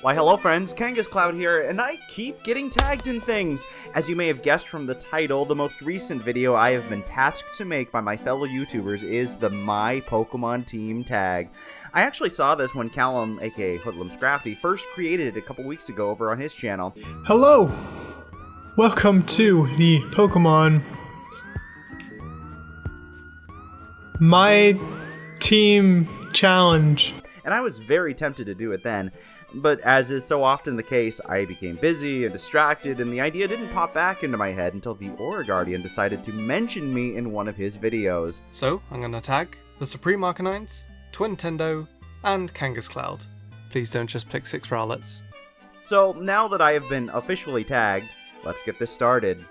Why hello friends, KangasCloud here, and I keep getting tagged in things. As you may have guessed from the title, the most recent video I have been tasked to make by my fellow YouTubers is the My Pokemon Team tag. I actually saw this when Callum, aka HoodlumScrafty, first created it a couple weeks ago over on his channel. Hello! Welcome to the Pokemon My Team Challenge. And I was very tempted to do it then. But as is so often the case, I became busy and distracted, and the idea didn't pop back into my head until TheAuraGuardian decided to mention me in one of his videos. So, I'm gonna tag the Supreme Arcanines, Twintendo, and KangasCloud. Please don't just pick 6 Rowlets. So, now that I have been officially tagged, let's get this started.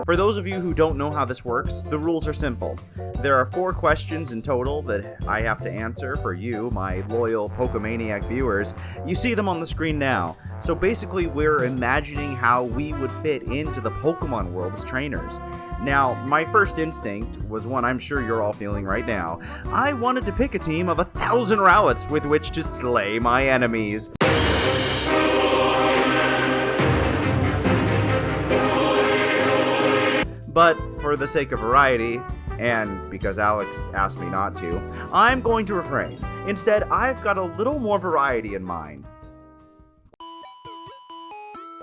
For those of you who don't know how this works, the rules are simple. There are 4 questions in total that I have to answer for you, my loyal Pokemaniac viewers. You see them on the screen now. So basically, we're imagining how we would fit into the Pokemon world as trainers. Now, my first instinct was one I'm sure you're all feeling right now. I wanted to pick a team of 1,000 Rowlets with which to slay my enemies. But for the sake of variety, and because Alex asked me not to, I'm going to refrain. Instead, I've got a little more variety in mind.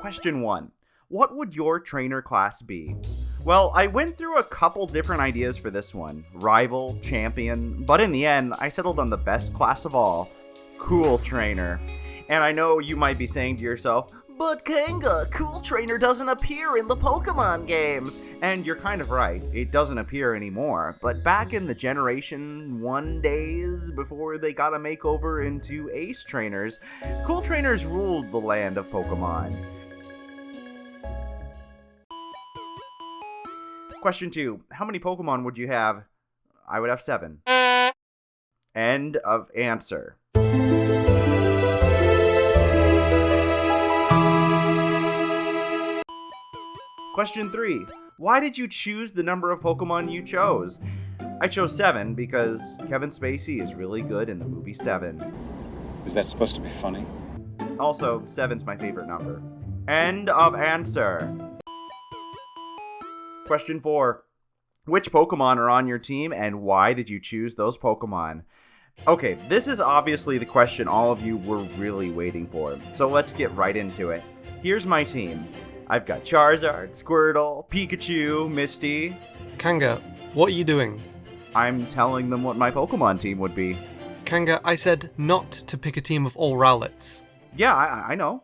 Question 1. What would your trainer class be? Well, I went through a couple different ideas for this one. Rival, champion, but in the end, I settled on the best class of all. Cool Trainer. And I know you might be saying to yourself, "But Kanga, Cool Trainer doesn't appear in the Pokemon games." And you're kind of right, it doesn't appear anymore. But back in the Generation 1 days, before they got a makeover into Ace Trainers, Cool Trainers ruled the land of Pokemon. Question 2. How many Pokemon would you have? I would have 7. End of answer. Question 3. Why did you choose the number of Pokemon you chose? I chose 7 because Kevin Spacey is really good in the movie 7. Is that supposed to be funny? Also, 7's my favorite number. End of answer. Question 4. Which Pokemon are on your team and why did you choose those Pokemon? Okay, this is obviously the question all of you were really waiting for, so let's get right into it. Here's my team. I've got Charizard, Squirtle, Pikachu, Misty. Kanga, what are you doing? I'm telling them what my Pokemon team would be. Kanga, I said not to pick a team of all Rowlets. Yeah, I know.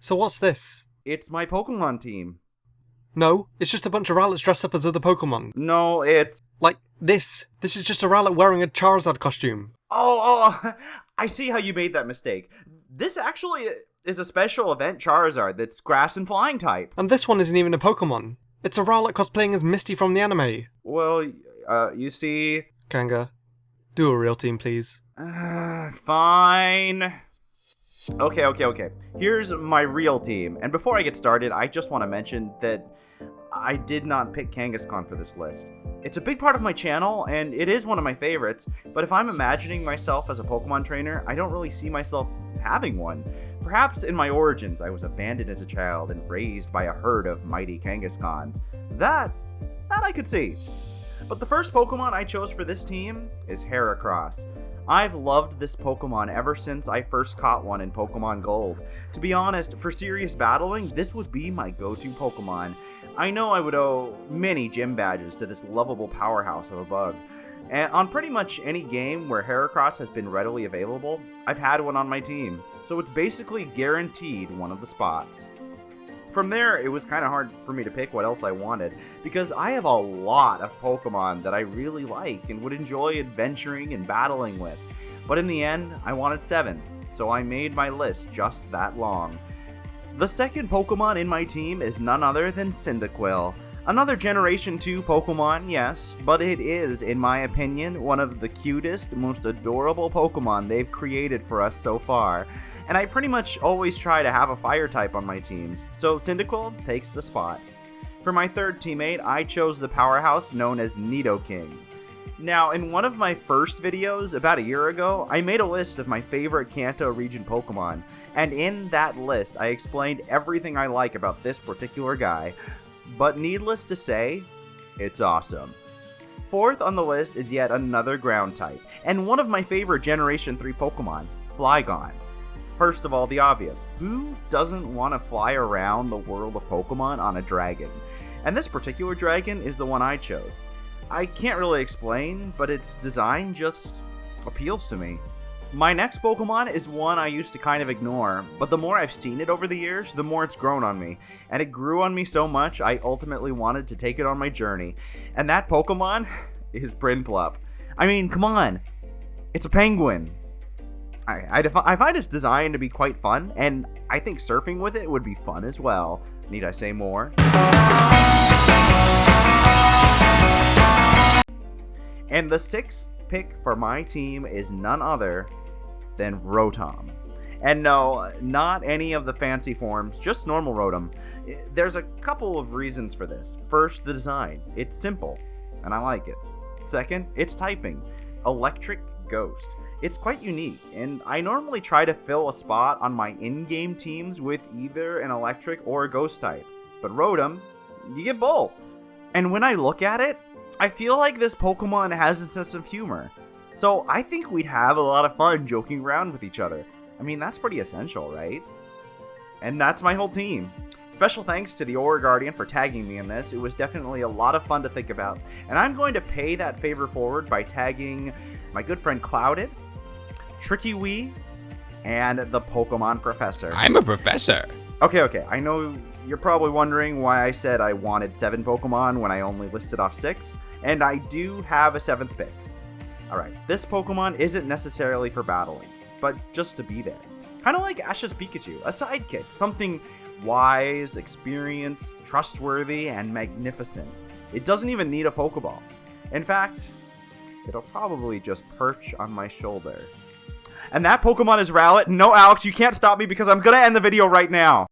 So what's this? It's my Pokemon team. No, it's just a bunch of Rowlets dressed up as other Pokemon. No, it's... Like this. This is just a Rowlet wearing a Charizard costume. Oh, I see how you made that mistake. This actually is a special event Charizard that's grass and flying type. And this one isn't even a Pokemon. It's a Rowlet cosplaying as Misty from the anime. Well, you see... Kanga, do a real team, please. Fine. Okay. Here's my real team. And before I get started, I just want to mention that I did not pick Kangaskhan for this list. It's a big part of my channel, and it is one of my favorites, but if I'm imagining myself as a Pokemon trainer, I don't really see myself having one. Perhaps in my origins, I was abandoned as a child and raised by a herd of mighty Kangaskhan. That I could see. But the first Pokemon I chose for this team is Heracross. I've loved this Pokemon ever since I first caught one in Pokemon Gold. To be honest, for serious battling, this would be my go-to Pokemon. I know I would owe many gym badges to this lovable powerhouse of a bug. And on pretty much any game where Heracross has been readily available, I've had one on my team, so it's basically guaranteed one of the spots. From there, it was kind of hard for me to pick what else I wanted, because I have a lot of Pokemon that I really like and would enjoy adventuring and battling with. But in the end, I wanted 7, so I made my list just that long. The second Pokemon in my team is none other than Cyndaquil. Another Generation 2 Pokemon, yes, but it is, in my opinion, one of the cutest, most adorable Pokemon they've created for us so far. And I pretty much always try to have a fire type on my teams, so Cyndaquil takes the spot. For my third teammate, I chose the powerhouse known as Nidoking. Now, in one of my first videos about a year ago, I made a list of my favorite Kanto region Pokemon, and in that list, I explained everything I like about this particular guy, but needless to say, it's awesome. Fourth on the list is yet another ground type, and one of my favorite Generation 3 Pokemon, Flygon. First of all, the obvious. Who doesn't want to fly around the world of Pokemon on a dragon? And this particular dragon is the one I chose. I can't really explain, but its design just appeals to me. My next Pokemon is one I used to kind of ignore, but the more I've seen it over the years, the more it's grown on me. And it grew on me so much, I ultimately wanted to take it on my journey. And that Pokemon is Prinplup. I mean, come on. It's a penguin. I find its design to be quite fun, and I think surfing with it would be fun as well. Need I say more? And the sixth pick for my team is none other than Rotom. And no, not any of the fancy forms, just normal Rotom. There's a couple of reasons for this. First, the design. It's simple, and I like it. Second, its typing. Electric Ghost. It's quite unique, and I normally try to fill a spot on my in-game teams with either an electric or a ghost type. But Rotom, you get both. And when I look at it, I feel like this Pokemon has a sense of humor. So I think we'd have a lot of fun joking around with each other. I mean, that's pretty essential, right? And that's my whole team. Special thanks to TheAuraGuardian for tagging me in this. It was definitely a lot of fun to think about. And I'm going to pay that favor forward by tagging my good friend Clouded, Tricky Wee, and the Pokemon Professor. I'm a professor. Okay. I know you're probably wondering why I said I wanted 7 Pokemon when I only listed off 6. And I do have a 7th pick. Alright, this Pokemon isn't necessarily for battling, but just to be there. Kind of like Ash's Pikachu, a sidekick. Something wise, experienced, trustworthy, and magnificent. It doesn't even need a Pokeball. In fact, it'll probably just perch on my shoulder. And that Pokemon is Rowlet. No, Alex, you can't stop me because I'm gonna end the video right now.